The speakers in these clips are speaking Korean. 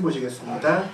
보시겠습니다.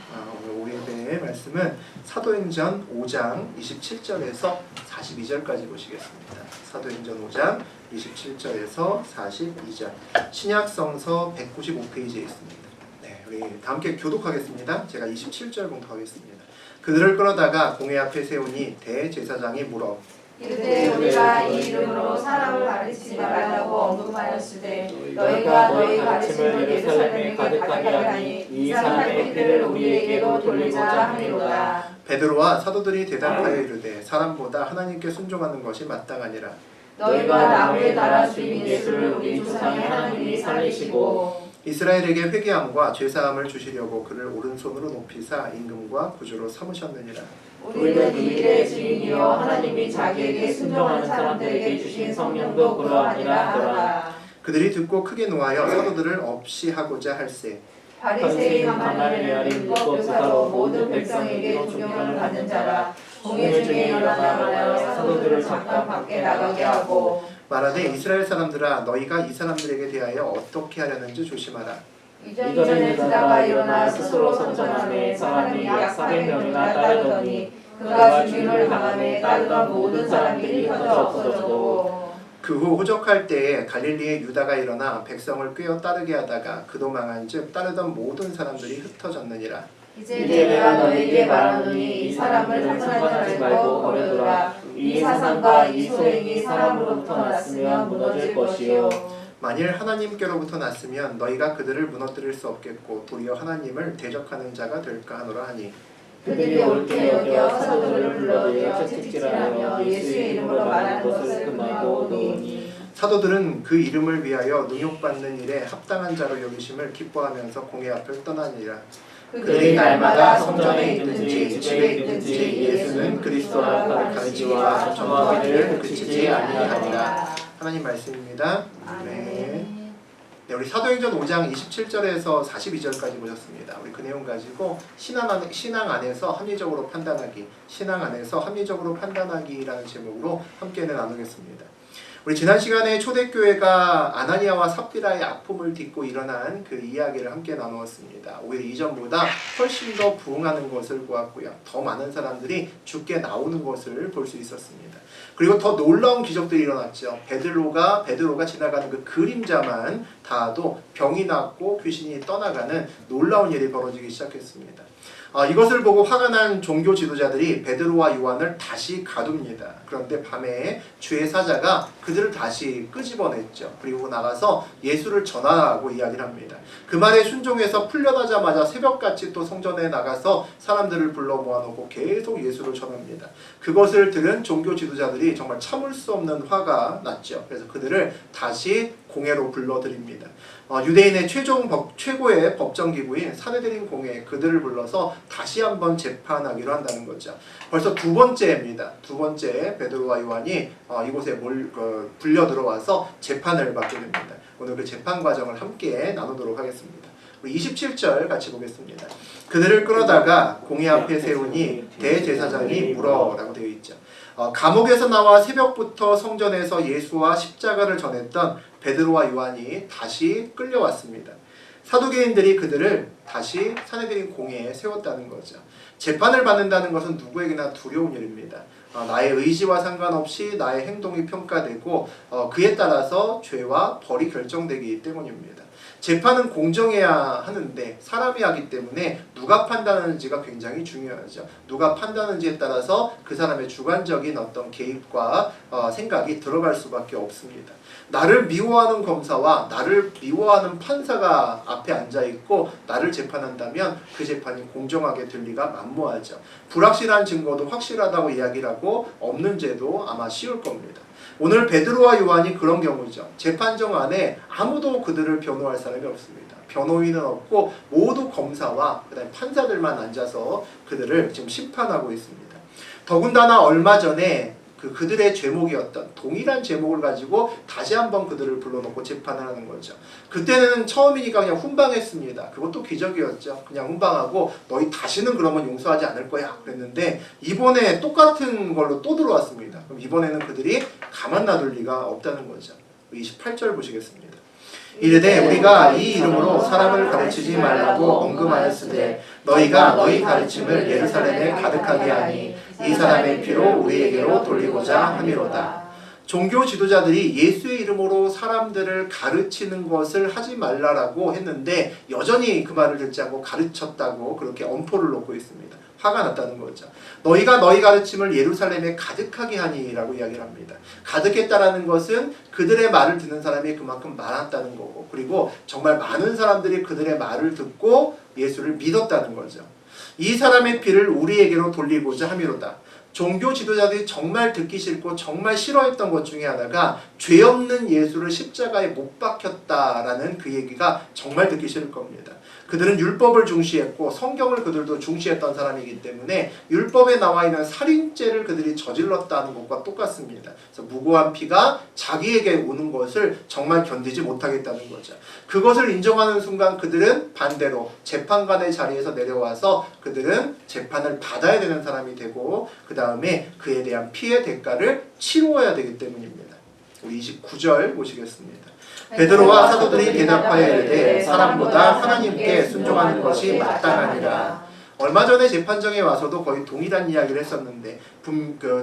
오늘 예배의 말씀은 사도행전 5장 27절에서 42절까지 보시겠습니다. 사도행전 5장 27절에서 42절 신약성서 195페이지에 있습니다. 네, 우리 다 함께 교독하겠습니다. 제가 27절 봉독하겠습니다. 그들을 끌어다가 공회 앞에 세우니 대제사장이 물어 이르되 우리가 이 이름으로 사람을 가르치지 말라고 언급하였으되 너희가 너희 가르침을 예루살렘에 가득하게 하니 이 사람의 피를 우리에게로 돌리고자 함이로다. 베드로와 사도들이 대답하여 이르되 사람보다 하나님께 순종하는 것이 마땅하니라. 너희가 나무에 달아 죽인 예수를 우리 조상의 하나님이 살리시고 이스라엘에게 회개함과 죄사함을 주시려고 그를 오른손으로 높이사 임금과 구주로 삼으셨느니라. 우리는 이 일의 증인이요 하나님이 자기에게 순종하는 사람들에게 주신 성령도 그러하니라 하더라. 그들이 듣고 크게 노하여 사도들을 없이 하고자 할세. 바리새인 가말리엘은 율법교사로 모든 백성에게 존경을 받는 자라. 공회 중에 일어나 말하여 사도들을 잠깐 밖에 나가게 하고 말하되 이스라엘 사람들아 너희가 이 사람들에게 대하여 어떻게 하려는지 조심하라. 이전에 주다가 일어나 스스로 선전하며 사람이 약 400명이나 따르더니 그가 주님을 당하며 따르던 모든 사람들이 흩어져 없어졌고 그 후 호적할 때에 갈릴리의 유다가 일어나 백성을 꿰어 따르게 하다가 그도 망한즉 따르던 모든 사람들이 흩어졌느니라. 이제 내가 너에게 말하노니 이 사람을 상관하지 말고 버려두라. 이 사상과 이 소행이 사람으로부터 났으면 무너질 것이요 만일 하나님께로부터 났으면 너희가 그들을 무너뜨릴 수 없겠고 도리어 하나님을 대적하는 자가 될까 하노라 하니 그들이 옳게 여겨 사도들을 불러들여 채찍질하며 예수의 이름으로 말하는 것을 금하고 놓으니 사도들은 그 이름을 위하여 능욕받는 일에 합당한 자로 여기심을 기뻐하면서 공회 앞을 떠나니라. 그들이 날마다 성전에 있든지 집에 있든지 예수는 그리스도라고 가르치기와 전파하기를 그치지 아니하니라. 하나님 말씀입니다. 네. 네, 우리 사도행전 5장 27절에서 42절까지 보셨습니다. 우리 그 내용 가지고 신앙 안에서 합리적으로 판단하기, 신앙 안에서 합리적으로 판단하기라는 제목으로 함께 나누겠습니다. 우리 지난 시간에 초대교회가 아나니아와 삽비라의 아픔을 딛고 일어난 그 이야기를 함께 나누었습니다. 오히려 이전보다 훨씬 더 부흥하는 것을 보았고요. 더 많은 사람들이 죽게 나오는 것을 볼 수 있었습니다. 그리고 더 놀라운 기적들이 일어났죠. 베드로가 지나가는 그 그림자만 닿아도 병이 낫고 귀신이 떠나가는 놀라운 일이 벌어지기 시작했습니다. 이것을 보고 화가 난 종교 지도자들이 베드로와 요한을 다시 가둡니다. 그런데 밤에 주의 사자가 그들을 다시 끄집어냈죠. 그리고 나가서 예수를 전하라고 이야기를 합니다. 그 말에 순종해서 풀려나자마자 새벽같이 또 성전에 나가서 사람들을 불러 모아놓고 계속 예수를 전합니다. 그것을 들은 종교 지도자들이 정말 참을 수 없는 화가 났죠. 그래서 그들을 다시 공회로 불러들입니다. 유대인의 최고의 법정기구인 사내들인 공회 그들을 불러서 다시 한번 재판하기로 한다는 거죠. 벌써 두 번째입니다. 두 번째 베드로와 요한이 이곳에 불려 들어와서 재판을 받게 됩니다. 오늘 그 재판 과정을 함께 나누도록 하겠습니다. 우리 27절 같이 보겠습니다. 그들을 끌어다가 공회 앞에 세우니 대제사장이 물어라고 되어 있죠. 감옥에서 나와 새벽부터 성전에서 예수와 십자가를 전했던 베드로와 요한이 다시 끌려왔습니다. 사두개인들이 그들을 다시 사내들인 공회에 세웠다는 거죠. 재판을 받는다는 것은 누구에게나 두려운 일입니다. 나의 의지와 상관없이 나의 행동이 평가되고 그에 따라서 죄와 벌이 결정되기 때문입니다. 재판은 공정해야 하는데 사람이 하기 때문에 누가 판단하는지가 굉장히 중요하죠. 누가 판단하는지에 따라서 그 사람의 주관적인 어떤 개입과 생각이 들어갈 수밖에 없습니다. 나를 미워하는 검사와 나를 미워하는 판사가 앞에 앉아있고 나를 재판한다면 그 재판이 공정하게 될 리가 만무하죠. 불확실한 증거도 확실하다고 이야기를 하고 없는 죄도 아마 쉬울 겁니다. 오늘 베드로와 요한이 그런 경우죠. 재판정 안에 아무도 그들을 변호할 사람이 없습니다. 변호인은 없고 모두 검사와 그다음에 판사들만 앉아서 그들을 지금 심판하고 있습니다. 더군다나 얼마 전에 그들의 제목이었던 동일한 제목을 가지고 다시 한번 그들을 불러놓고 재판을 하는 거죠. 그때는 처음이니까 그냥 훈방했습니다. 그것도 기적이었죠. 그냥 훈방하고 너희 다시는 그러면 용서하지 않을 거야 그랬는데 이번에 똑같은 걸로 또 들어왔습니다. 그럼 이번에는 그들이 가만 놔둘 리가 없다는 거죠. 28절 보시겠습니다. 이르되 우리가 이 이름으로 사람을 가르치지 말라고 언급하였으되 너희가 너희 가르침을 예루살렘에 가득하게 하니 이 사람의 피로 우리에게로 돌리고자 함이로다. 종교 지도자들이 예수의 이름으로 사람들을 가르치는 것을 하지 말라라고 했는데 여전히 그 말을 듣지 않고 가르쳤다고 그렇게 엄포를 놓고 있습니다. 화가 났다는 거죠. 너희가 너희 가르침을 예루살렘에 가득하게 하니라고 이야기를 합니다. 가득했다라는 것은 그들의 말을 듣는 사람이 그만큼 많았다는 거고, 그리고 정말 많은 사람들이 그들의 말을 듣고 예수를 믿었다는 거죠. 이 사람의 피를 우리에게로 돌리고자 함이로다. 종교 지도자들이 정말 듣기 싫고 정말 싫어했던 것 중에 하나가 죄 없는 예수를 십자가에 못 박혔다라는 그 얘기가 정말 듣기 싫을 겁니다. 그들은 율법을 중시했고 성경을 그들도 중시했던 사람이기 때문에 율법에 나와 있는 살인죄를 그들이 저질렀다는 것과 똑같습니다. 그래서 무고한 피가 자기에게 오는 것을 정말 견디지 못하겠다는 거죠. 그것을 인정하는 순간 그들은 반대로 재판관의 자리에서 내려와서 그들은 재판을 받아야 되는 사람이 되고 그 다음에 그에 대한 피해 대가를 치루어야 되기 때문입니다. 우리 29절 보시겠습니다. 베드로와 사도들이 대답하여 이르되 사람보다 하나님께 순종하는 것이 마땅하니라. 얼마 전에 재판정에 와서도 거의 동일한 이야기를 했었는데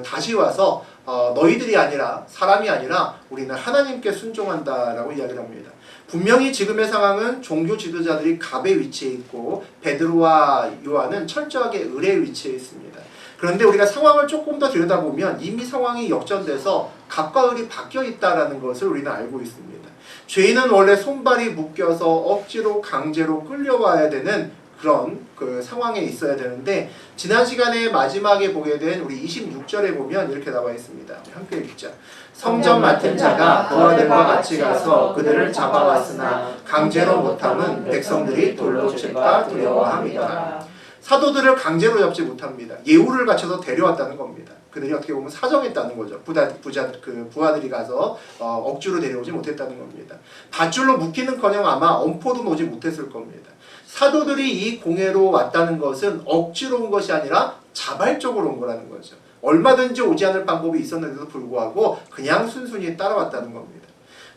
다시 와서 너희들이 아니라 사람이 아니라 우리는 하나님께 순종한다라고 이야기를 합니다. 분명히 지금의 상황은 종교 지도자들이 갑의 위치에 있고 베드로와 요한은 철저하게 을의 위치에 있습니다. 그런데 우리가 상황을 조금 더 들여다보면 이미 상황이 역전돼서 갑과 을이 바뀌어 있다는 것을 우리는 알고 있습니다. 죄인은 원래 손발이 묶여서 억지로 강제로 끌려와야 되는 그런 그 상황에 있어야 되는데 지난 시간에 마지막에 보게 된 우리 26절에 보면 이렇게 나와 있습니다. 함께 읽자. 성전 맡은 자가 부하들과 같이 가서 그들을 잡아왔으나 강제로 못함은 백성들이 돌로 칠까 두려워함이다. 사도들을 강제로 잡지 못합니다. 예우를 갖춰서 데려왔다는 겁니다. 그들이 어떻게 보면 사정했다는 거죠. 부하들이 가서 억지로 데려오지 못했다는 겁니다. 밧줄로 묶이는커녕 아마 엄포도 놓지 못했을 겁니다. 사도들이 이 공회로 왔다는 것은 억지로 온 것이 아니라 자발적으로 온 거라는 거죠. 얼마든지 오지 않을 방법이 있었는데도 불구하고 그냥 순순히 따라왔다는 겁니다.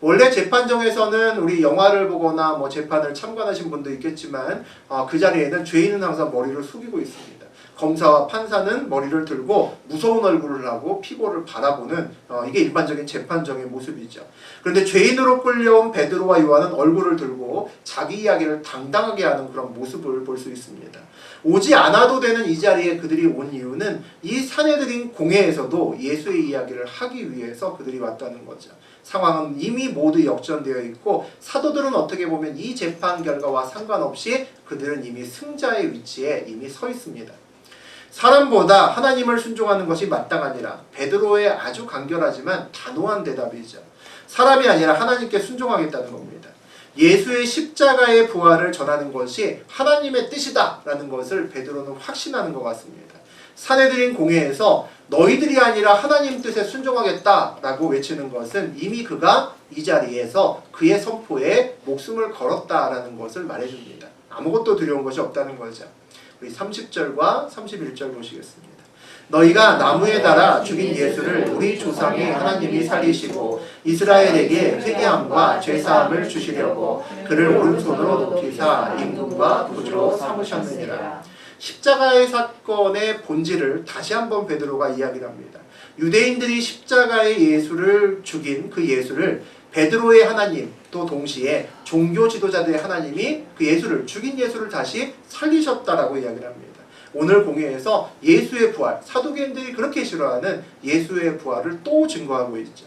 원래 재판정에서는 우리 영화를 보거나 재판을 참관하신 분도 있겠지만 그 자리에는 죄인은 항상 머리를 숙이고 있습니다. 검사와 판사는 머리를 들고 무서운 얼굴을 하고 피고를 바라보는 이게 일반적인 재판정의 모습이죠. 그런데 죄인으로 끌려온 베드로와 요한은 얼굴을 들고 자기 이야기를 당당하게 하는 그런 모습을 볼 수 있습니다. 오지 않아도 되는 이 자리에 그들이 온 이유는 이 사내들인 공회에서도 예수의 이야기를 하기 위해서 그들이 왔다는 거죠. 상황은 이미 모두 역전되어 있고 사도들은 어떻게 보면 이 재판 결과와 상관없이 그들은 이미 승자의 위치에 이미 서 있습니다. 사람보다 하나님을 순종하는 것이 마땅하니라. 베드로의 아주 간결하지만 단호한 대답이죠. 사람이 아니라 하나님께 순종하겠다는 겁니다. 예수의 십자가의 부활을 전하는 것이 하나님의 뜻이다 라는 것을 베드로는 확신하는 것 같습니다. 사내들인 공회에서 너희들이 아니라 하나님 뜻에 순종하겠다라고 외치는 것은 이미 그가 이 자리에서 그의 선포에 목숨을 걸었다라는 것을 말해줍니다. 아무것도 두려운 것이 없다는 거죠. 우리 30절과 31절 보시겠습니다. 너희가 나무에 달아 죽인 예수를 우리 조상의 하나님이 살리시고 이스라엘에게 회개함과 죄사함을 주시려고 그를 오른손으로 높이사 임금과 구주로 삼으셨느니라. 십자가의 사건의 본질을 다시 한번 베드로가 이야기를 합니다. 유대인들이 십자가의 예수를 죽인 그 예수를 베드로의 하나님 또 동시에 종교 지도자들의 하나님이 그 예수를 죽인 예수를 다시 살리셨다라고 이야기를 합니다. 오늘 공회에서 예수의 부활, 사도계인들이 그렇게 싫어하는 예수의 부활을 또 증거하고 있죠.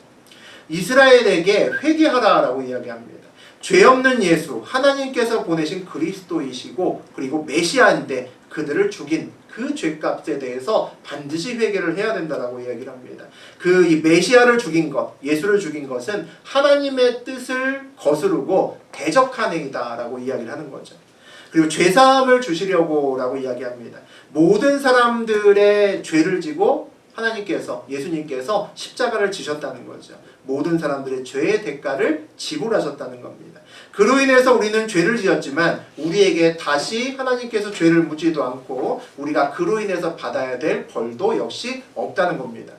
이스라엘에게 회개하라라고 이야기합니다. 죄 없는 예수, 하나님께서 보내신 그리스도이시고 그리고 메시아인데 그들을 죽인 그 죄값에 대해서 반드시 회개를 해야 된다라고 이야기를 합니다. 이 메시아를 죽인 것, 예수를 죽인 것은 하나님의 뜻을 거스르고 대적한 행위다라고 이야기를 하는 거죠. 그리고 죄사함을 주시려고 라고 이야기합니다. 모든 사람들의 죄를 지고 하나님께서, 예수님께서 십자가를 지셨다는 거죠. 모든 사람들의 죄의 대가를 지불하셨다는 겁니다. 그로 인해서 우리는 죄를 지었지만 우리에게 다시 하나님께서 죄를 묻지도 않고 우리가 그로 인해서 받아야 될 벌도 역시 없다는 겁니다.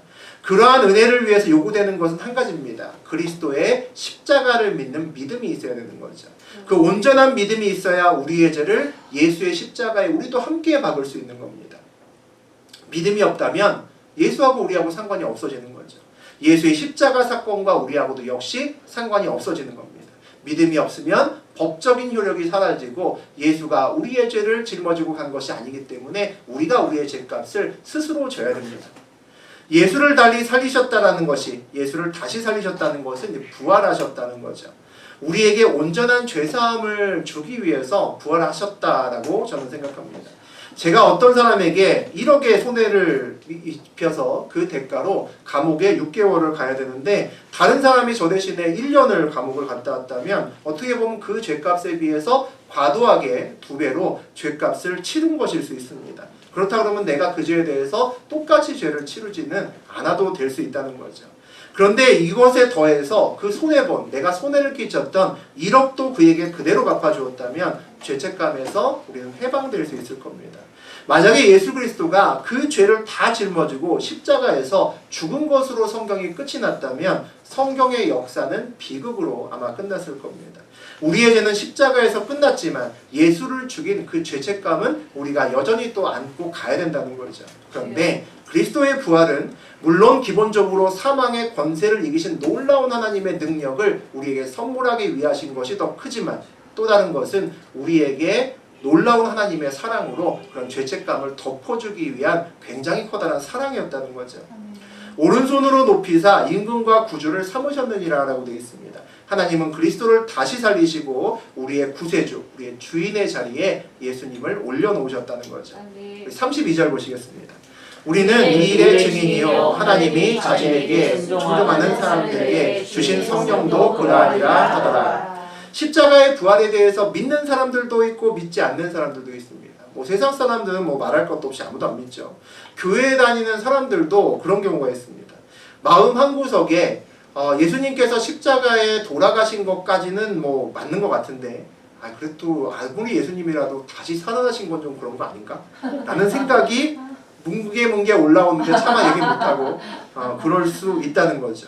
그러한 은혜를 위해서 요구되는 것은 한 가지입니다. 그리스도의 십자가를 믿는 믿음이 있어야 되는 거죠. 그 온전한 믿음이 있어야 우리의 죄를 예수의 십자가에 우리도 함께 박을 수 있는 겁니다. 믿음이 없다면 예수하고 우리하고 상관이 없어지는 거죠. 예수의 십자가 사건과 우리하고도 역시 상관이 없어지는 겁니다. 믿음이 없으면 법적인 효력이 사라지고 예수가 우리의 죄를 짊어지고 간 것이 아니기 때문에 우리가 우리의 죄값을 스스로 져야 됩니다. 예수를 달리 살리셨다는 것이, 예수를 다시 살리셨다는 것은 이제 부활하셨다는 거죠. 우리에게 온전한 죄사함을 주기 위해서 부활하셨다라고 저는 생각합니다. 제가 어떤 사람에게 1억의 손해를 입혀서 그 대가로 감옥에 6개월을 가야 되는데 다른 사람이 저 대신에 1년을 감옥을 갔다 왔다면 어떻게 보면 그 죄값에 비해서 과도하게 2배로 죄값을 치른 것일 수 있습니다. 그렇다 그러면 내가 그 죄에 대해서 똑같이 죄를 치르지는 않아도 될 수 있다는 거죠. 그런데 이것에 더해서 그 손해본, 내가 손해를 끼쳤던 1억도 그에게 그대로 갚아주었다면 죄책감에서 우리는 해방될 수 있을 겁니다. 만약에 예수 그리스도가 그 죄를 다 짊어지고 십자가에서 죽은 것으로 성경이 끝이 났다면 성경의 역사는 비극으로 아마 끝났을 겁니다. 우리의 죄는 십자가에서 끝났지만 예수를 죽인 그 죄책감은 우리가 여전히 또 안고 가야 된다는 거죠. 그런데 그리스도의 부활은 물론 기본적으로 사망의 권세를 이기신 놀라운 하나님의 능력을 우리에게 선물하기 위하신 것이 더 크지만 또 다른 것은 우리에게 놀라운 하나님의 사랑으로 그런 죄책감을 덮어주기 위한 굉장히 커다란 사랑이었다는 거죠. 오른손으로 높이사 임금과 구주를 삼으셨느니라 라고 되어 있습니다. 하나님은 그리스도를 다시 살리시고 우리의 구세주, 우리의 주인의 자리에 예수님을 올려놓으셨다는 거죠. 32절 보시겠습니다. 우리는 이 일의 증인이요 하나님이 자신에게 순종하는 사람들에게 주신 성령도 그러하리라 하더라. 십자가의 부활에 대해서 믿는 사람들도 있고 믿지 않는 사람들도 있습니다. 세상 사람들은 말할 것도 없이 아무도 안 믿죠. 교회에 다니는 사람들도 그런 경우가 있습니다. 마음 한구석에 예수님께서 십자가에 돌아가신 것까지는 맞는 것 같은데 그래도 아무리 예수님이라도 다시 살아나신 건 좀 그런 거 아닌가? 라는 생각이 뭉게뭉게 올라오는데 차마 얘기 못하고 그럴 수 있다는 거죠.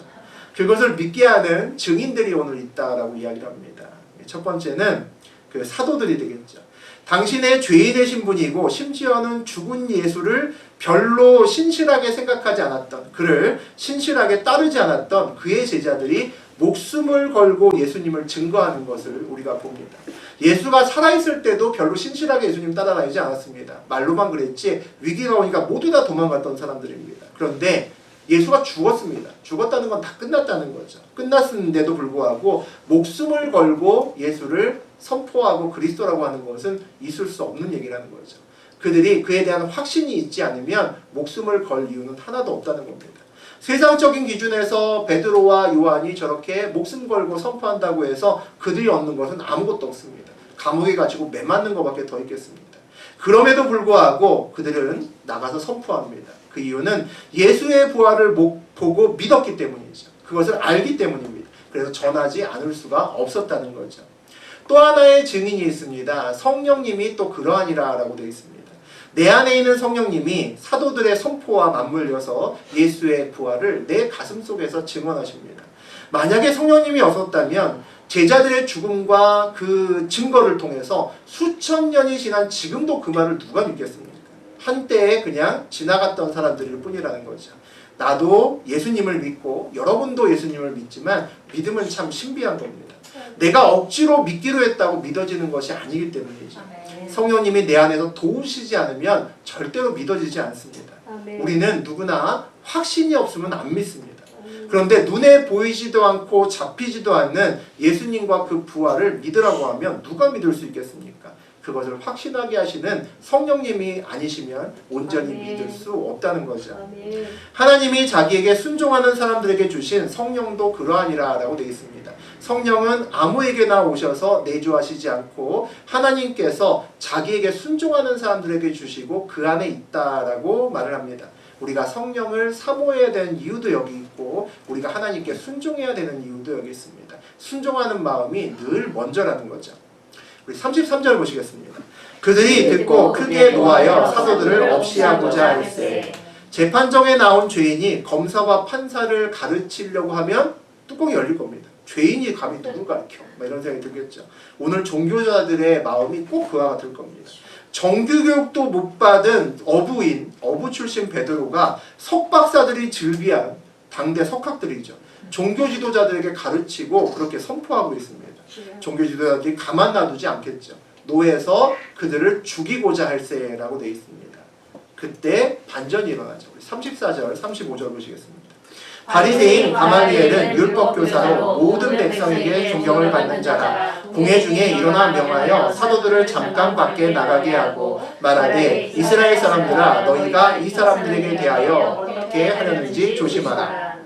그것을 믿게 하는 증인들이 오늘 있다라고 이야기를 합니다. 첫 번째는 그 사도들이 되겠죠. 당신의 죄인의 되신 분이고 심지어는 죽은 예수를 별로 신실하게 생각하지 않았던, 그를 신실하게 따르지 않았던 그의 제자들이 목숨을 걸고 예수님을 증거하는 것을 우리가 봅니다. 예수가 살아있을 때도 별로 신실하게 예수님 따라다니지 않았습니다. 말로만 그랬지 위기가 오니까 모두 다 도망갔던 사람들입니다. 그런데 예수가 죽었습니다. 죽었다는 건 다 끝났다는 거죠. 끝났는데도 불구하고 목숨을 걸고 예수를 선포하고 그리스도라고 하는 것은 있을 수 없는 얘기라는 거죠. 그들이 그에 대한 확신이 있지 않으면 목숨을 걸 이유는 하나도 없다는 겁니다. 세상적인 기준에서 베드로와 요한이 저렇게 목숨 걸고 선포한다고 해서 그들이 얻는 것은 아무것도 없습니다. 감옥에 갇히고 매 맞는 것밖에 더 있겠습니다. 그럼에도 불구하고 그들은 나가서 선포합니다. 그 이유는 예수의 부활을 보고 믿었기 때문이죠. 그것을 알기 때문입니다. 그래서 전하지 않을 수가 없었다는 거죠. 또 하나의 증인이 있습니다. 성령님이 또 그러하니라 라고 되어 있습니다. 내 안에 있는 성령님이 사도들의 선포와 맞물려서 예수의 부활을 내 가슴 속에서 증언하십니다. 만약에 성령님이 없었다면 제자들의 죽음과 그 증거를 통해서 수천 년이 지난 지금도 그 말을 누가 믿겠습니까? 한때에 그냥 지나갔던 사람들일 뿐이라는 거죠. 나도 예수님을 믿고 여러분도 예수님을 믿지만 믿음은 참 신비한 겁니다. 내가 억지로 믿기로 했다고 믿어지는 것이 아니기 때문이죠. 성령님이 내 안에서 도우시지 않으면 절대로 믿어지지 않습니다. 우리는 누구나 확신이 없으면 안 믿습니다. 그런데 눈에 보이지도 않고 잡히지도 않는 예수님과 그 부활을 믿으라고 하면 누가 믿을 수 있겠습니까? 그것을 확신하게 하시는 성령님이 아니시면 온전히 믿을 수 없다는 거죠. 하나님이 자기에게 순종하는 사람들에게 주신 성령도 그러하니라 라고 되어 있습니다. 성령은 아무에게나 오셔서 내주하시지 않고 하나님께서 자기에게 순종하는 사람들에게 주시고 그 안에 있다라고 말을 합니다. 우리가 성령을 사모해야 되는 이유도 여기 있고 우리가 하나님께 순종해야 되는 이유도 여기 있습니다. 순종하는 마음이 늘 먼저라는 거죠. 우리 33절 보시겠습니다. 그들이 듣고 크게 노하여 사도들을 없이 하고자 할세. 재판정에 나온 죄인이 검사와 판사를 가르치려고 하면 뚜껑이 열릴 겁니다. 죄인이 감히 누굴 가르쳐? 이런 생각이 들겠죠. 오늘 종교자들의 마음이 꼭 그와 같을 겁니다. 정규교육도 못 받은 어부 출신 베드로가 석박사들이 즐비한 당대 석학들이죠. 종교 지도자들에게 가르치고 그렇게 선포하고 있습니다. 종교 지도자들이 가만 놔두지 않겠죠. 노예에서 그들을 죽이고자 할세라고 되어 있습니다. 그때 반전이 일어나죠. 34절, 35절 보시겠습니다. 바리새인 가말리엘은 율법교사로 모든 백성에게 존경을 받는 자라. 공회 중에 일어나 명하여 사도들을 잠깐 밖에 나가게 하고 말하되 이스라엘 사람들아 너희가 이 사람들에게 대하여 어떻게 하려는지 조심하라.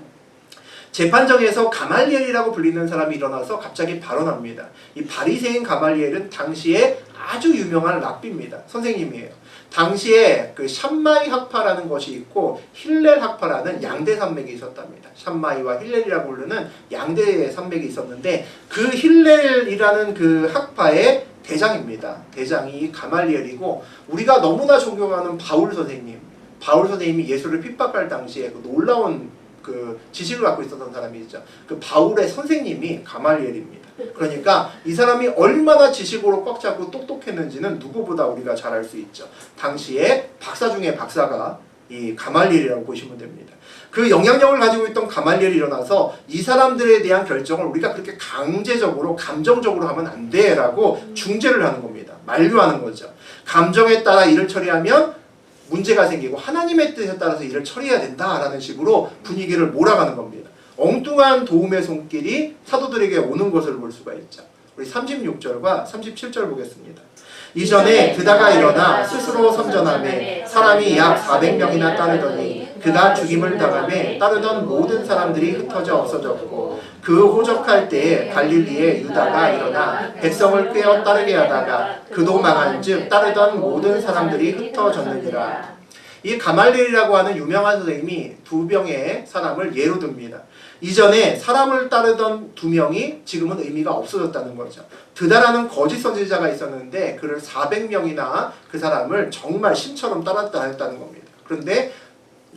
재판정에서 가말리엘이라고 불리는 사람이 일어나서 갑자기 발언합니다. 이 바리새인 가말리엘은 당시에 아주 유명한 랍비입니다. 선생님이에요. 당시에 그 샴마이 학파라는 것이 있고 힐렐 학파라는 양대 산맥이 있었답니다. 샴마이와 힐렐이라고 부르는 양대 산맥이 있었는데 그 힐렐이라는 그 학파의 대장입니다. 대장이 가말리엘이고 우리가 너무나 존경하는 바울 선생님이 예수를 핍박할 당시에 그 놀라운 그 지식을 갖고 있었던 사람이죠. 그 바울의 선생님이 가말리엘입니다. 그러니까 이 사람이 얼마나 지식으로 꽉 잡고 똑똑했는지는 누구보다 우리가 잘 알 수 있죠. 당시에 박사 중에 박사가 이 가말리엘이라고 보시면 됩니다. 그 영향력을 가지고 있던 가말리엘이 일어나서 이 사람들에 대한 결정을 우리가 그렇게 강제적으로 감정적으로 하면 안 돼라고 중재를 하는 겁니다. 만류하는 거죠. 감정에 따라 일을 처리하면 문제가 생기고 하나님의 뜻에 따라서 일을 처리해야 된다라는 식으로 분위기를 몰아가는 겁니다. 엉뚱한 도움의 손길이 사도들에게 오는 것을 볼 수가 있죠. 우리 36절과 37절 보겠습니다. 이전에 그다가 일어나 스스로 선전하매 사람이 약 400명이나 따르더니 그가 죽임을 당하매 따르던 모든 사람들이 흩어져 없어졌고 그 호적할 때에 갈릴리에 유다가 일어나 백성을 꿰어 따르게 하다가 그도 망한즉 따르던 모든 사람들이 흩어졌느니라. 이 가말리엘이라고 하는 유명한 선생님이 2명의 사람을 예로 듭니다. 이전에 사람을 따르던 2명이 지금은 의미가 없어졌다는 거죠. 드다라는 거짓 선지자가 있었는데 그를 400명이나 그 사람을 정말 신처럼 따랐다는 겁니다. 그런데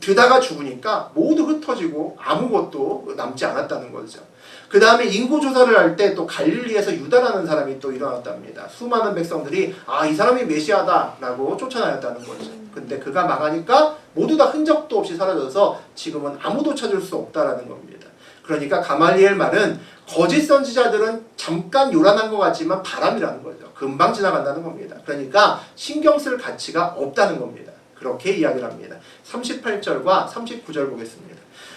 드다가 죽으니까 모두 흩어지고 아무것도 남지 않았다는 거죠. 그 다음에 인구조사를 할 때 또 갈릴리에서 유다라는 사람이 또 일어났답니다. 수많은 백성들이 이 사람이 메시아다라고 쫓아다녔다는 거죠. 근데 그가 망하니까 모두 다 흔적도 없이 사라져서 지금은 아무도 찾을 수 없다라는 겁니다. 그러니까 가말리엘 말은 거짓 선지자들은 잠깐 요란한 것 같지만 바람이라는 거죠. 금방 지나간다는 겁니다. 그러니까 신경 쓸 가치가 없다는 겁니다. 그렇게 이야기를 합니다. 38절과 39절 보겠습니다.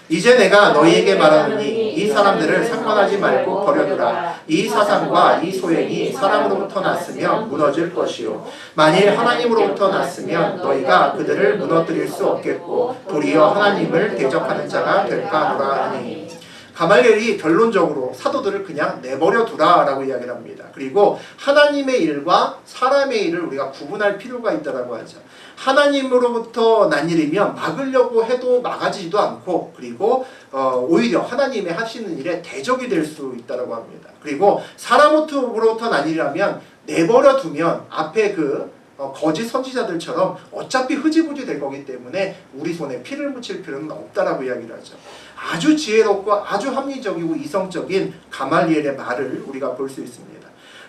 이제 내가 너희에게 말하노니 이 사람들을 상관하지 말고 버려두라. 이 사상과 이 소행이 사람으로부터 났으면 무너질 것이요 만일 하나님으로부터 났으면 너희가 그들을 무너뜨릴 수 없겠고 도리어 하나님을 대적하는 자가 될까 하노라 하니. 가말리엘이 결론적으로 사도들을 그냥 내버려 두라라고 이야기를 합니다. 그리고 하나님의 일과 사람의 일을 우리가 구분할 필요가 있다라고 하죠. 하나님으로부터 난 일이면 막으려고 해도 막아지지도 않고 그리고 오히려 하나님의 하시는 일에 대적이 될 수 있다라고 합니다. 그리고 사람으로부터 난 일이라면 내버려 두면 앞에 거짓 선지자들처럼 어차피 흐지부지 될 거기 때문에 우리 손에 피를 묻힐 필요는 없다라고 이야기를 하죠. 아주 지혜롭고 아주 합리적이고 이성적인 가말리엘의 말을 우리가 볼 수 있습니다.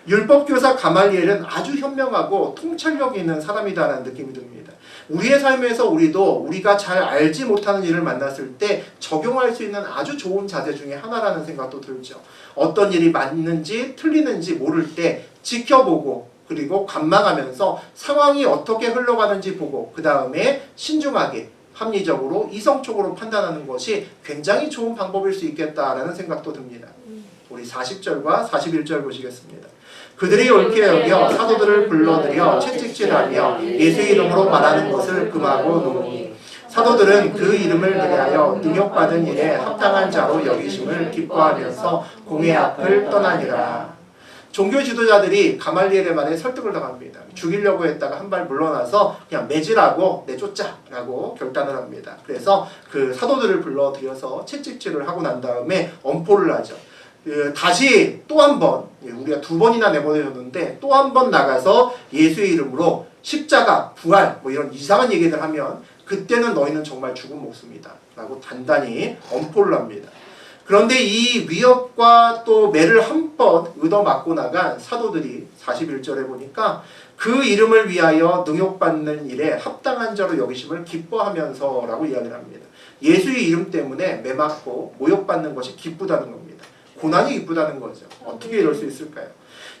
율법교사 가말리엘은 아주 현명하고 통찰력 있는 사람이다라는 느낌이 듭니다. 우리의 삶에서 우리가 잘 알지 못하는 일을 만났을 때 적용할 수 있는 아주 좋은 자세 중에 하나라는 생각도 들죠. 어떤 일이 맞는지 틀리는지 모를 때 지켜보고 그리고 관망하면서 상황이 어떻게 흘러가는지 보고 그 다음에 신중하게 합리적으로 이성적으로 판단하는 것이 굉장히 좋은 방법일 수 있겠다라는 생각도 듭니다. 우리 40절과 41절 보시겠습니다. 그들이 옳게 여겨 사도들을 불러들여 채찍질하며 예수 이름으로 말하는 것을 금하고 노니 사도들은 그 이름을 대하여 능욕받은 일에 합당한 자로 여기심을 기뻐하면서 공회 앞을 떠나니라. 종교 지도자들이 가말리엘의 말에 설득을 당합니다. 죽이려고 했다가 한 발 물러나서 그냥 매질하고 내쫓자라고 결단을 합니다. 그래서 그 사도들을 불러들여서 채찍질을 하고 난 다음에 엄포를 하죠. 다시 또 한 번, 우리가 2번이나 내보내줬는데 또 한 번 나가서 예수의 이름으로 십자가, 부활 이런 이상한 얘기들 하면 그때는 너희는 정말 죽은 목숨이다 라고 단단히 엄포를 합니다. 그런데 이 위협과 또 매를 한번 얻어맞고 나간 사도들이 41절에 보니까 그 이름을 위하여 능욕받는 일에 합당한 자로 여기심을 기뻐하면서 라고 이야기를 합니다. 예수의 이름 때문에 매맞고 모욕받는 것이 기쁘다는 겁니다. 고난이 기쁘다는 거죠. 어떻게 이럴 수 있을까요?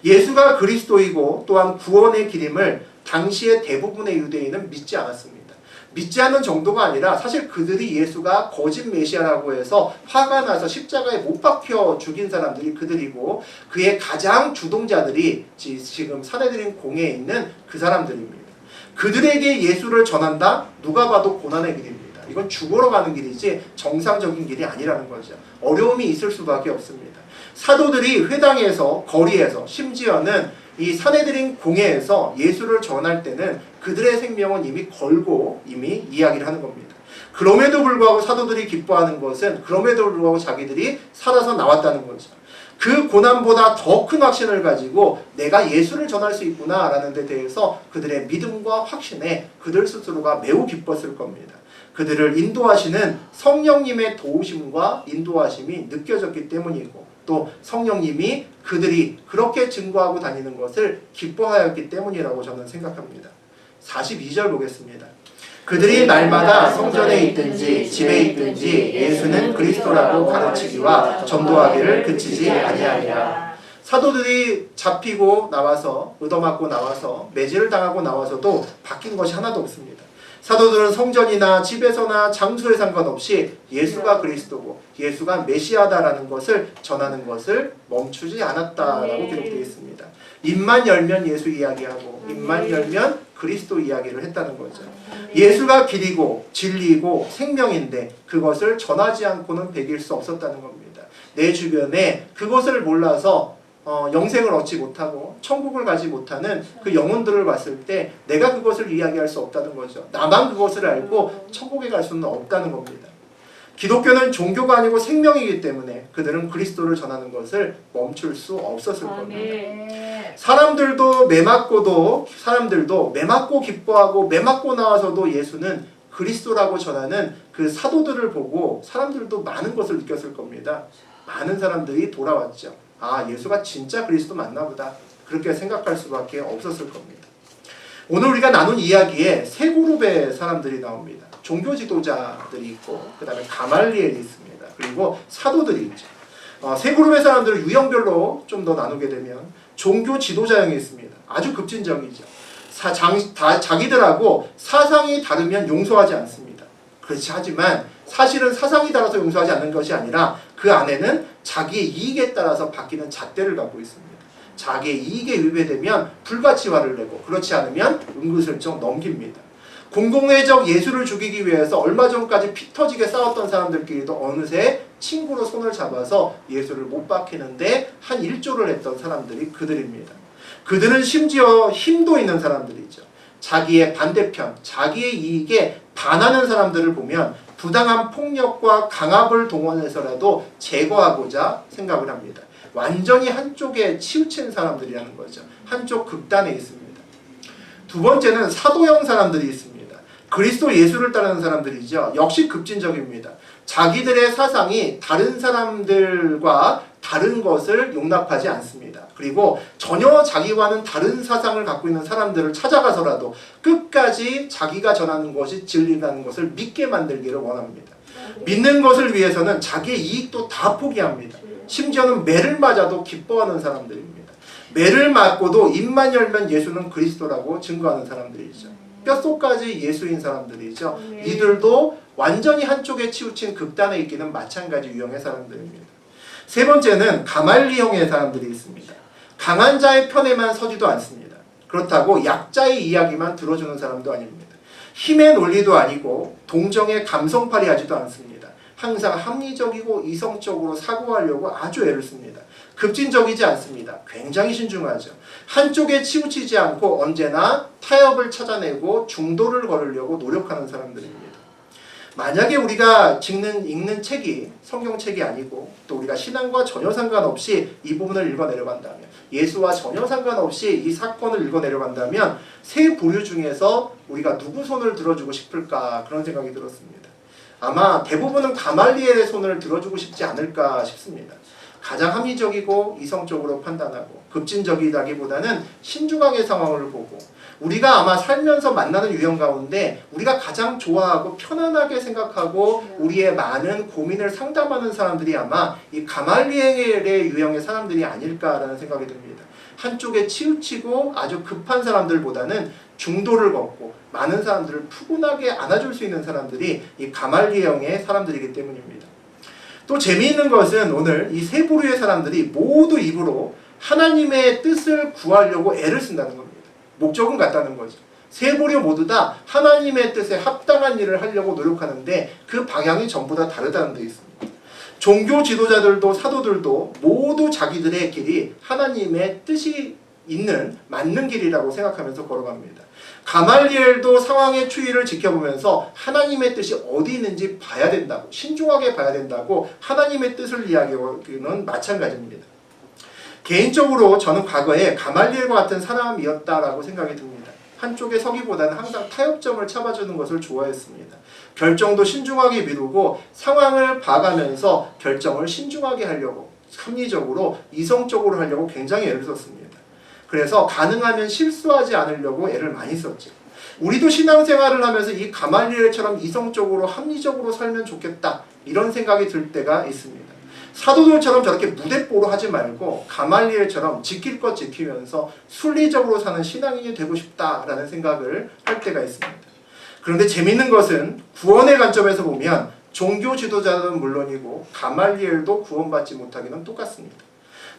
예수가 그리스도이고 또한 구원의 길임을 당시의 대부분의 유대인은 믿지 않았습니다. 믿지 않는 정도가 아니라 사실 그들이 예수가 거짓 메시아라고 해서 화가 나서 십자가에 못 박혀 죽인 사람들이 그들이고 그의 가장 주동자들이 지금 사내들인 공회에 있는 그 사람들입니다. 그들에게 예수를 전한다? 누가 봐도 고난의 길입니다. 이건 죽으러 가는 길이지 정상적인 길이 아니라는 거죠. 어려움이 있을 수밖에 없습니다. 사도들이 회당에서 거리에서 심지어는 이 사내들인 공회에서 예수를 전할 때는 그들의 생명은 이미 걸고 이미 이야기를 하는 겁니다. 그럼에도 불구하고 사도들이 기뻐하는 것은 그럼에도 불구하고 자기들이 살아서 나왔다는 거죠. 그 고난보다 더 큰 확신을 가지고 내가 예수를 전할 수 있구나 라는 데 대해서 그들의 믿음과 확신에 그들 스스로가 매우 기뻤을 겁니다. 그들을 인도하시는 성령님의 도우심과 인도하심이 느껴졌기 때문이고 또 성령님이 그들이 그렇게 증거하고 다니는 것을 기뻐하였기 때문이라고 저는 생각합니다. 42절 보겠습니다. 그들이 날마다 성전에 있든지 집에 있든지 예수는 그리스도라고 가르치기와 전도하기를 그치지 아니하니라. 사도들이 잡히고 나와서 얻어맞고 나와서 매질을 당하고 나와서도 바뀐 것이 하나도 없습니다. 사도들은 성전이나 집에서나 장소에 상관없이 예수가 그리스도고 예수가 메시아다라는 것을 전하는 것을 멈추지 않았다라고 기록되어 있습니다. 입만 열면 예수 이야기하고 입만 열면 그리스도 이야기를 했다는 거죠. 예수가 길이고 진리고 생명인데 그것을 전하지 않고는 배길 수 없었다는 겁니다. 내 주변에 그것을 몰라서 영생을 얻지 못하고 천국을 가지 못하는 그 영혼들을 봤을 때 내가 그것을 이야기할 수 없다는 거죠. 나만 그것을 알고 천국에 갈 수는 없다는 겁니다. 기독교는 종교가 아니고 생명이기 때문에 그들은 그리스도를 전하는 것을 멈출 수 없었을 겁니다. 사람들도 매맞고 기뻐하고 매맞고 나와서도 예수는 그리스도라고 전하는 그 사도들을 보고 사람들도 많은 것을 느꼈을 겁니다. 많은 사람들이 돌아왔죠. 아, 예수가 진짜 그리스도 맞나 보다. 그렇게 생각할 수밖에 없었을 겁니다. 오늘 우리가 나눈 이야기에 세 그룹의 사람들이 나옵니다. 종교 지도자들이 있고 그 다음에 가말리엘이 있습니다. 그리고 사도들이 있죠. 세 그룹의 사람들을 유형별로 좀 더 나누게 되면 종교 지도자형이 있습니다. 아주 급진적이죠. 자기들하고 사상이 다르면 용서하지 않습니다. 그렇지 하지만 사실은 사상이 달라서 용서하지 않는 것이 아니라 그 안에는 자기의 이익에 따라서 바뀌는 잣대를 갖고 있습니다. 자기의 이익에 위배되면 불같이 화를 내고 그렇지 않으면 은근슬쩍 넘깁니다. 공공의적 예수를 죽이기 위해서 얼마 전까지 피 터지게 싸웠던 사람들끼리도 어느새 친구로 손을 잡아서 예수를 못 박히는데 한 일조를 했던 사람들이 그들입니다. 그들은 심지어 힘도 있는 사람들이죠. 자기의 반대편, 자기의 이익에 반하는 사람들을 보면 부당한 폭력과 강압을 동원해서라도 제거하고자 생각을 합니다. 완전히 한쪽에 치우친 사람들이라는 거죠. 한쪽 극단에 있습니다. 두 번째는 사도형 사람들이 있습니다. 그리스도 예수를 따르는 사람들이죠. 역시 급진적입니다. 자기들의 사상이 다른 사람들과 다른 것을 용납하지 않습니다. 그리고 전혀 자기와는 다른 사상을 갖고 있는 사람들을 찾아가서라도 끝까지 자기가 전하는 것이 진리라는 것을 믿게 만들기를 원합니다. 믿는 것을 위해서는 자기의 이익도 다 포기합니다. 심지어는 매를 맞아도 기뻐하는 사람들입니다. 매를 맞고도 입만 열면 예수는 그리스도라고 증거하는 사람들이죠. 뼛속까지 예수인 사람들이죠. 이들도 완전히 한쪽에 치우친 극단에 있기는 마찬가지 유형의 사람들입니다. 세 번째는 가말리형의 사람들이 있습니다. 강한 자의 편에만 서지도 않습니다. 그렇다고 약자의 이야기만 들어주는 사람도 아닙니다. 힘의 논리도 아니고 동정의 감성팔이 하지도 않습니다. 항상 합리적이고 이성적으로 사고하려고 아주 애를 씁니다. 급진적이지 않습니다. 굉장히 신중하죠. 한쪽에 치우치지 않고 언제나 타협을 찾아내고 중도를 걸으려고 노력하는 사람들입니다. 만약에 우리가 읽는 책이 성경책이 아니고 또 우리가 신앙과 전혀 상관없이 이 부분을 읽어내려간다면, 예수와 전혀 상관없이 이 사건을 읽어내려간다면 세 부류 중에서 우리가 누구 손을 들어주고 싶을까, 그런 생각이 들었습니다. 아마 대부분은 가말리엘의 손을 들어주고 싶지 않을까 싶습니다. 가장 합리적이고 이성적으로 판단하고 급진적이다기보다는 신중하게 상황을 보고, 우리가 아마 살면서 만나는 유형 가운데 우리가 가장 좋아하고 편안하게 생각하고 우리의 많은 고민을 상담하는 사람들이 아마 이 가말리엘의 유형의 사람들이 아닐까라는 생각이 듭니다. 한쪽에 치우치고 아주 급한 사람들보다는 중도를 걷고 많은 사람들을 푸근하게 안아줄 수 있는 사람들이 이 가말리엘형의 사람들이기 때문입니다. 또 재미있는 것은 오늘 이 세 부류의 사람들이 모두 입으로 하나님의 뜻을 구하려고 애를 쓴다는 겁니다. 목적은 같다는 거죠. 세 부류 모두 다 하나님의 뜻에 합당한 일을 하려고 노력하는데 그 방향이 전부 다 다르다는 데 있습니다. 종교 지도자들도 사도들도 모두 자기들의 길이 하나님의 뜻이 있는 맞는 길이라고 생각하면서 걸어갑니다. 가말리엘도 상황의 추이를 지켜보면서 하나님의 뜻이 어디 있는지 봐야 된다고, 신중하게 봐야 된다고 하나님의 뜻을 이야기하기는 마찬가지입니다. 개인적으로 저는 과거에 가말리엘과 같은 사람이었다라고 생각이 듭니다. 한쪽에 서기보다는 항상 타협점을 잡아주는 것을 좋아했습니다. 결정도 신중하게 미루고 상황을 봐가면서 결정을 신중하게 하려고, 합리적으로 이성적으로 하려고 굉장히 애를 썼습니다. 그래서 가능하면 실수하지 않으려고 애를 많이 썼죠. 우리도 신앙생활을 하면서 이 가말리엘처럼 이성적으로 합리적으로 살면 좋겠다, 이런 생각이 들 때가 있습니다. 사도들처럼 저렇게 무대뽀로 하지 말고 가말리엘처럼 지킬 것 지키면서 순리적으로 사는 신앙인이 되고 싶다라는 생각을 할 때가 있습니다. 그런데 재밌는 것은 구원의 관점에서 보면 종교 지도자는 물론이고 가말리엘도 구원받지 못하기는 똑같습니다.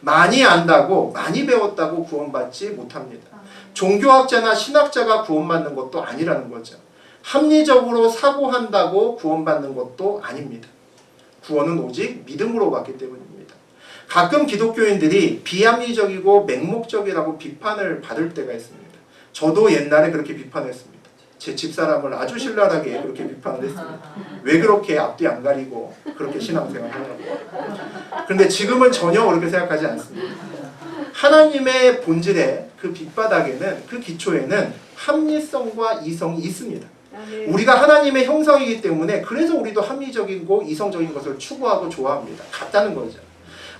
많이 안다고, 많이 배웠다고 구원받지 못합니다. 종교학자나 신학자가 구원받는 것도 아니라는 거죠. 합리적으로 사고한다고 구원받는 것도 아닙니다. 구원은 오직 믿음으로 받기 때문입니다. 가끔 기독교인들이 비합리적이고 맹목적이라고 비판을 받을 때가 있습니다. 저도 옛날에 그렇게 비판했습니다. 제 집사람을 아주 신랄하게 그렇게 비판을 했습니다. 왜 그렇게 앞뒤 안 가리고 그렇게 신앙생활을 하냐고. 그런데 지금은 전혀 그렇게 생각하지 않습니다. 하나님의 본질에 그 밑바닥에는, 그 기초에는 합리성과 이성이 있습니다. 우리가 하나님의 형상이기 때문에 그래서 우리도 합리적이고 이성적인 것을 추구하고 좋아합니다. 같다는 거죠.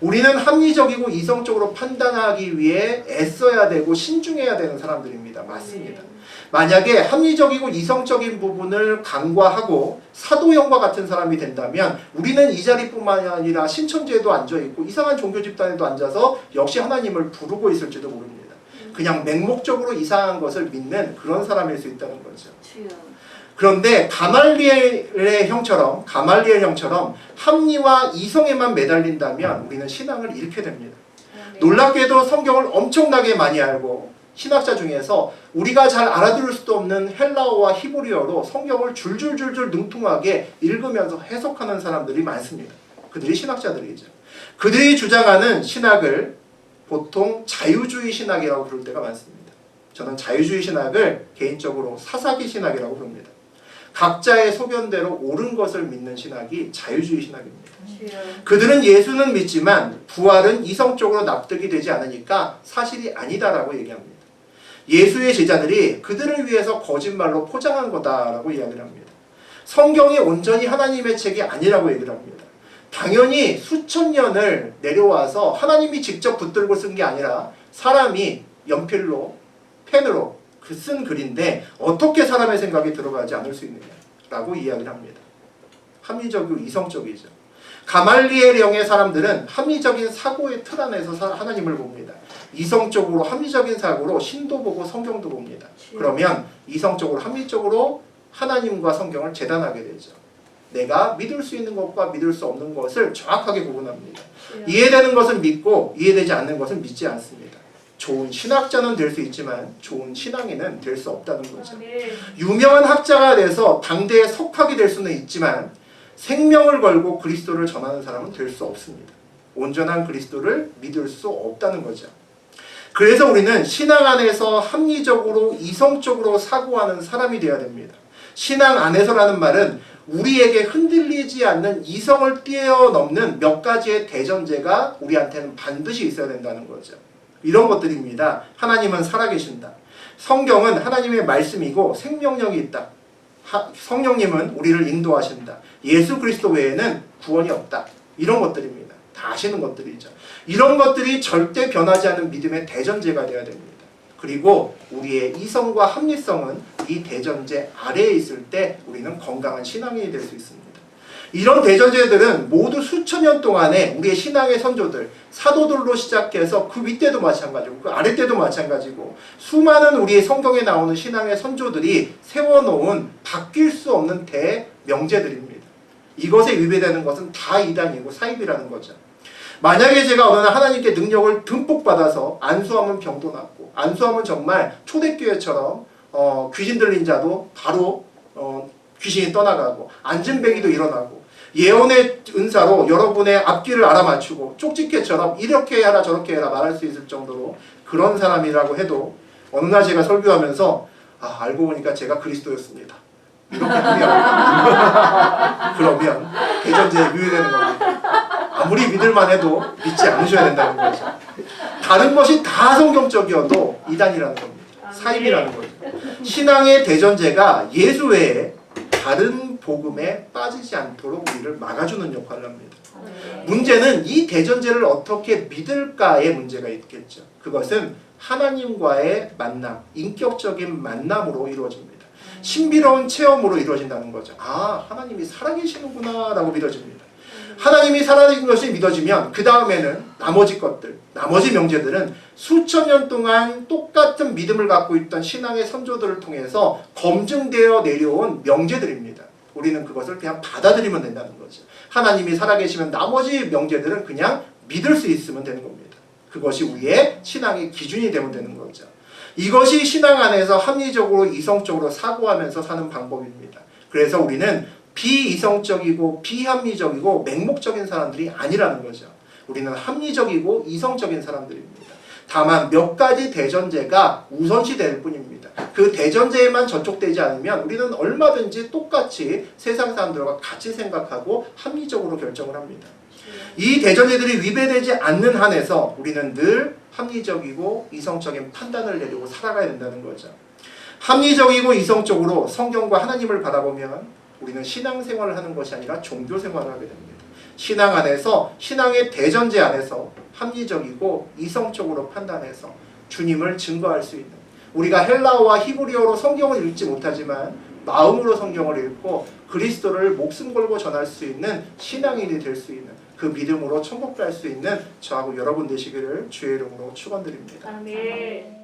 우리는 합리적이고 이성적으로 판단하기 위해 애써야 되고 신중해야 되는 사람들입니다. 맞습니다. 만약에 합리적이고 이성적인 부분을 간과하고 사도형과 같은 사람이 된다면 우리는 이 자리뿐만 아니라 신천지에도 앉아있고 이상한 종교 집단에도 앉아서 역시 하나님을 부르고 있을지도 모릅니다. 그냥 맹목적으로 이상한 것을 믿는 그런 사람일 수 있다는 거죠. 그런데 가말리엘 형처럼 합리와 이성에만 매달린다면 우리는 신앙을 잃게 됩니다. 놀랍게도 성경을 엄청나게 많이 알고 신학자 중에서 우리가 잘 알아들을 수도 없는 헬라어와 히브리어로 성경을 줄줄줄줄 능통하게 읽으면서 해석하는 사람들이 많습니다. 그들이 신학자들이죠. 그들이 주장하는 신학을 보통 자유주의 신학이라고 부를 때가 많습니다. 저는 자유주의 신학을 개인적으로 사사기 신학이라고 부릅니다. 각자의 소견대로 옳은 것을 믿는 신학이 자유주의 신학입니다. 그들은 예수는 믿지만 부활은 이성적으로 납득이 되지 않으니까 사실이 아니다라고 얘기합니다. 예수의 제자들이 그들을 위해서 거짓말로 포장한 거다라고 이야기를 합니다. 성경이 온전히 하나님의 책이 아니라고 얘기를 합니다. 당연히 수천 년을 내려와서 하나님이 직접 붙들고 쓴 게 아니라 사람이 연필로, 펜으로 쓴 글인데 어떻게 사람의 생각이 들어가지 않을 수 있느냐라고 이야기를 합니다. 합리적이고 이성적이죠. 가말리엘형의 사람들은 합리적인 사고의 틀 안에서 하나님을 봅니다. 이성적으로 합리적인 사고로 신도 보고 성경도 봅니다. 그러면 이성적으로 합리적으로 하나님과 성경을 재단하게 되죠. 내가 믿을 수 있는 것과 믿을 수 없는 것을 정확하게 구분합니다. 이해되는 것은 믿고 이해되지 않는 것은 믿지 않습니다. 좋은 신학자는 될 수 있지만 좋은 신앙인은 될 수 없다는 거죠. 유명한 학자가 돼서 당대의 석학이 될 수는 있지만 생명을 걸고 그리스도를 전하는 사람은 될 수 없습니다. 온전한 그리스도를 믿을 수 없다는 거죠. 그래서 우리는 신앙 안에서 합리적으로 이성적으로 사고하는 사람이 되어야 됩니다. 신앙 안에서라는 말은 우리에게 흔들리지 않는 이성을 뛰어넘는 몇 가지의 대전제가 우리한테는 반드시 있어야 된다는 거죠. 이런 것들입니다. 하나님은 살아계신다. 성경은 하나님의 말씀이고 생명력이 있다. 성령님은 우리를 인도하신다. 예수 그리스도 외에는 구원이 없다. 이런 것들입니다. 다 아시는 것들이죠. 이런 것들이 절대 변하지 않는 믿음의 대전제가 되어야 됩니다. 그리고 우리의 이성과 합리성은 이 대전제 아래에 있을 때 우리는 건강한 신앙인이 될 수 있습니다. 이런 대전제들은 모두 수천 년 동안에 우리의 신앙의 선조들, 사도들로 시작해서 그 윗때도 마찬가지고 그 아랫때도 마찬가지고 수많은 우리의 성경에 나오는 신앙의 선조들이 세워놓은 바뀔 수 없는 대명제들입니다. 이것에 위배되는 것은 다 이단이고 사입이라는 거죠. 만약에 제가 어느 날 하나님께 능력을 듬뿍 받아서 안수하면 병도 낫고, 안수하면 정말 초대교회처럼 귀신 들린 자도 바로 귀신이 떠나가고, 안진뱅이도 일어나고, 예언의 은사로 여러분의 앞길을 알아맞추고 쪽집게처럼 이렇게 해라 저렇게 해라 말할 수 있을 정도로 그런 사람이라고 해도 어느 날 제가 설교하면서 알고 보니까 제가 그리스도였습니다. 이렇게 하면 그러면 대전제에 유예되는 겁니다. 아무리 믿을만 해도 믿지 않으셔야 된다는 거죠. 다른 것이 다 성경적이어도 이단이라는 겁니다. 사입이라는 거죠. 신앙의 대전제가 예수 외에 다른 복음에 빠지지 않도록 우리를 막아주는 역할을 합니다. 문제는 이 대전제를 어떻게 믿을까의 문제가 있겠죠. 그것은 하나님과의 만남, 인격적인 만남으로 이루어집니다. 신비로운 체험으로 이루어진다는 거죠. 하나님이 살아계시는구나 라고 믿어집니다. 하나님이 살아계신 것이 믿어지면 그 다음에는 나머지 것들, 나머지 명제들은 수천 년 동안 똑같은 믿음을 갖고 있던 신앙의 선조들을 통해서 검증되어 내려온 명제들입니다. 우리는 그것을 그냥 받아들이면 된다는 거죠. 하나님이 살아계시면 나머지 명제들은 그냥 믿을 수 있으면 되는 겁니다. 그것이 우리의 신앙의 기준이 되면 되는 거죠. 이것이 신앙 안에서 합리적으로 이성적으로 사고하면서 사는 방법입니다. 그래서 우리는 비이성적이고 비합리적이고 맹목적인 사람들이 아니라는 거죠. 우리는 합리적이고 이성적인 사람들입니다. 다만 몇 가지 대전제가 우선시 될 뿐입니다. 그 대전제에만 전족되지 않으면 우리는 얼마든지 똑같이 세상 사람들과 같이 생각하고 합리적으로 결정을 합니다. 이 대전제들이 위배되지 않는 한에서 우리는 늘 합리적이고 이성적인 판단을 내리고 살아가야 된다는 거죠. 합리적이고 이성적으로 성경과 하나님을 바라보면 우리는 신앙생활을 하는 것이 아니라 종교생활을 하게 됩니다. 신앙 안에서, 신앙의 대전제 안에서 합리적이고 이성적으로 판단해서 주님을 증거할 수 있는, 우리가 헬라어와 히브리어로 성경을 읽지 못하지만 마음으로 성경을 읽고 그리스도를 목숨 걸고 전할 수 있는 신앙인이 될 수 있는, 그 믿음으로 천국 갈 수 있는 저하고 여러분 되시기를 주의 이름으로 축원드립니다. 아멘.